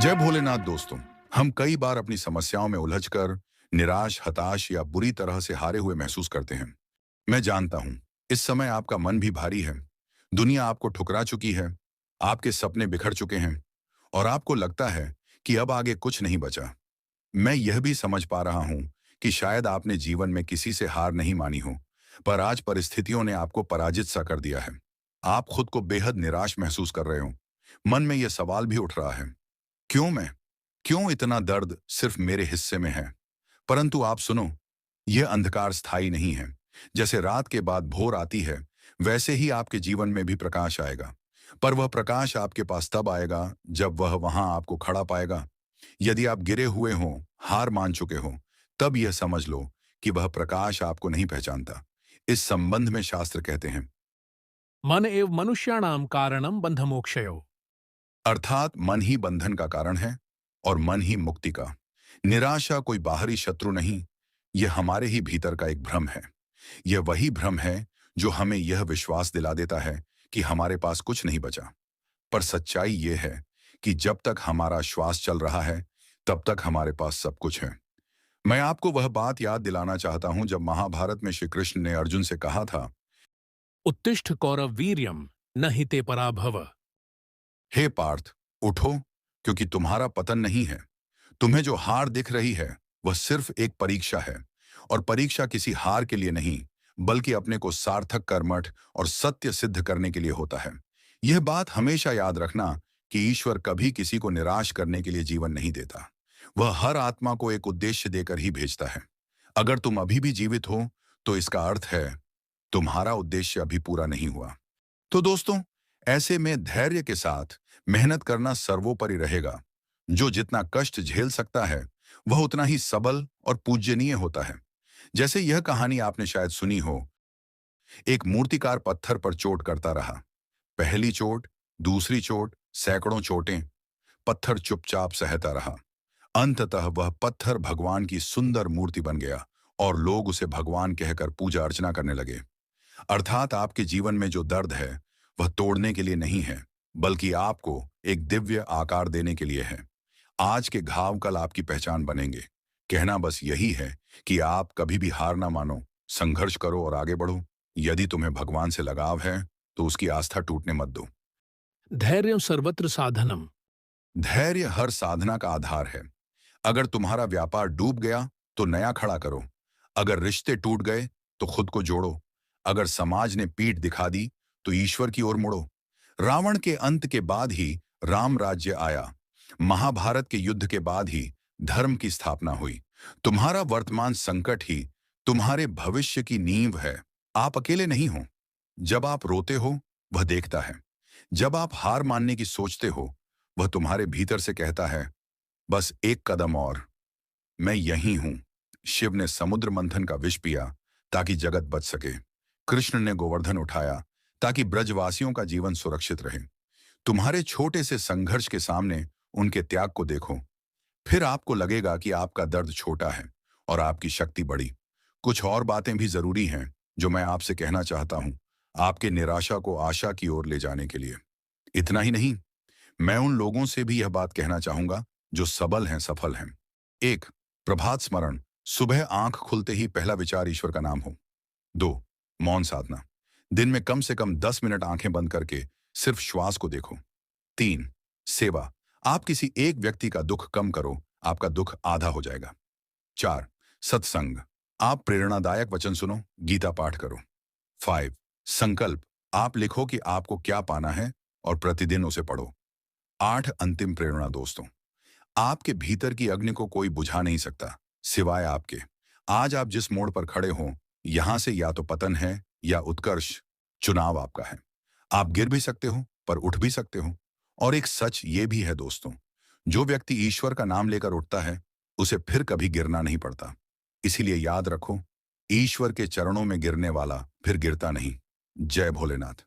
जय भोलेनाथ दोस्तों। हम कई बार अपनी समस्याओं में उलझकर निराश, हताश या बुरी तरह से हारे हुए महसूस करते हैं। मैं जानता हूं, इस समय आपका मन भी भारी है। दुनिया आपको ठुकरा चुकी है, आपके सपने बिखर चुके हैं और आपको लगता है कि अब आगे कुछ नहीं बचा। मैं यह भी समझ पा रहा हूं कि शायद आपने जीवन में किसी से हार नहीं मानी हो, पर आज परिस्थितियों ने आपको पराजित सा कर दिया है। आप खुद को बेहद निराश महसूस कर रहे हो। मन में यह सवाल भी उठ रहा है, क्यों मैं? क्यों इतना दर्द सिर्फ मेरे हिस्से में है? परंतु आप सुनो, यह अंधकार स्थायी नहीं है। जैसे रात के बाद भोर आती है, वैसे ही आपके जीवन में भी प्रकाश आएगा। पर वह प्रकाश आपके पास तब आएगा जब वह वहां आपको खड़ा पाएगा। यदि आप गिरे हुए हो, हार मान चुके हो, तब यह समझ लो कि वह प्रकाश आपको नहीं पहचानता। इस संबंध में शास्त्र कहते हैं, मन एव मनुष्याणाम कारणम बंधमोक्षयो। अर्थात मन ही बंधन का कारण है और मन ही मुक्ति का। निराशा कोई बाहरी शत्रु नहीं, यह हमारे ही भीतर का एक भ्रम है। यह वही भ्रम है जो हमें यह विश्वास दिला देता है कि हमारे पास कुछ नहीं बचा। पर सच्चाई यह है कि जब तक हमारा श्वास चल रहा है, तब तक हमारे पास सब कुछ है। मैं आपको वह बात याद दिलाना चाहता हूं जब महाभारत में श्री कृष्ण ने अर्जुन से कहा था, उत्तिष्ठ कौरव वीर्यम न हिते पराभव। हे पार्थ, उठो, क्योंकि तुम्हारा पतन नहीं है। तुम्हें जो हार दिख रही है, वह सिर्फ एक परीक्षा है। और परीक्षा किसी हार के लिए नहीं, बल्कि अपने को सार्थक, कर्मठ और सत्य सिद्ध करने के लिए होता है। यह बात हमेशा याद रखना कि ईश्वर कभी किसी को निराश करने के लिए जीवन नहीं देता। वह हर आत्मा को एक उद्देश्य देकर ही भेजता है। अगर तुम अभी भी जीवित हो, तो इसका अर्थ है तुम्हारा उद्देश्य अभी पूरा नहीं हुआ। तो दोस्तों, ऐसे में धैर्य के साथ मेहनत करना सर्वोपरि रहेगा। जो जितना कष्ट झेल सकता है, वह उतना ही सबल और पूज्यनीय होता है। जैसे यह कहानी आपने शायद सुनी हो, एक मूर्तिकार पत्थर पर चोट करता रहा। पहली चोट, दूसरी चोट, सैकड़ों चोटें, पत्थर चुपचाप सहता रहा। अंततः वह पत्थर भगवान की सुंदर मूर्ति बन गया और लोग उसे भगवान कहकर पूजा अर्चना करने लगे। अर्थात आपके जीवन में जो दर्द है, वह तोड़ने के लिए नहीं है, बल्कि आपको एक दिव्य आकार देने के लिए है। आज के घाव कल आपकी पहचान बनेंगे। कहना बस यही है कि आप कभी भी हार ना मानो, संघर्ष करो और आगे बढ़ो। यदि तुम्हें भगवान से लगाव है, तो उसकी आस्था टूटने मत दो। धैर्य सर्वत्र साधनम। धैर्य हर साधना का आधार है। अगर तुम्हारा व्यापार डूब गया, तो नया खड़ा करो। अगर रिश्ते टूट गए, तो खुद को जोड़ो। अगर समाज ने पीठ दिखा दी, तो ईश्वर की ओर मुड़ो। रावण के अंत के बाद ही राम राज्य आया। महाभारत के युद्ध के बाद ही धर्म की स्थापना हुई। तुम्हारा वर्तमान संकट ही तुम्हारे भविष्य की नींव है। आप अकेले नहीं हो। जब आप रोते हो, वह देखता है। जब आप हार मानने की सोचते हो, वह तुम्हारे भीतर से कहता है, बस एक कदम और, मैं यही हूं। शिव ने समुद्र मंथन का विष पिया ताकि जगत बच सके। कृष्ण ने गोवर्धन उठाया ताकि ब्रजवासियों का जीवन सुरक्षित रहे। तुम्हारे छोटे से संघर्ष के सामने उनके त्याग को देखो। फिर आपको लगेगा कि आपका दर्द छोटा है और आपकी शक्ति बड़ी। कुछ और बातें भी जरूरी हैं जो मैं आपसे कहना चाहता हूं, आपके निराशा को आशा की ओर ले जाने के लिए। इतना ही नहीं, मैं उन लोगों से भी यह बात कहना चाहूंगा जो सबल हैं, सफल हैं। एक, प्रभात स्मरण, सुबह आंख खुलते ही पहला विचार ईश्वर का नाम हो। दो, मौन साधना, दिन में कम से कम 10 मिनट आंखें बंद करके सिर्फ श्वास को देखो। तीन, सेवा, आप किसी एक व्यक्ति का दुख कम करो, आपका दुख आधा हो जाएगा। चार, सत्संग, आप प्रेरणादायक वचन सुनो, गीता पाठ करो। फाइव, संकल्प, आप लिखो कि आपको क्या पाना है और प्रतिदिन उसे पढ़ो। आठ, अंतिम प्रेरणा दोस्तों, आपके भीतर की अग्नि को कोई बुझा नहीं सकता सिवाय आपके। आज आप जिस मोड़ पर खड़े हो, यहां से या तो पतन है या उत्कर्ष। चुनाव आपका है। आप गिर भी सकते हो, पर उठ भी सकते हो। और एक सच ये भी है दोस्तों, जो व्यक्ति ईश्वर का नाम लेकर उठता है, उसे फिर कभी गिरना नहीं पड़ता। इसीलिए याद रखो, ईश्वर के चरणों में गिरने वाला फिर गिरता नहीं। जय भोलेनाथ।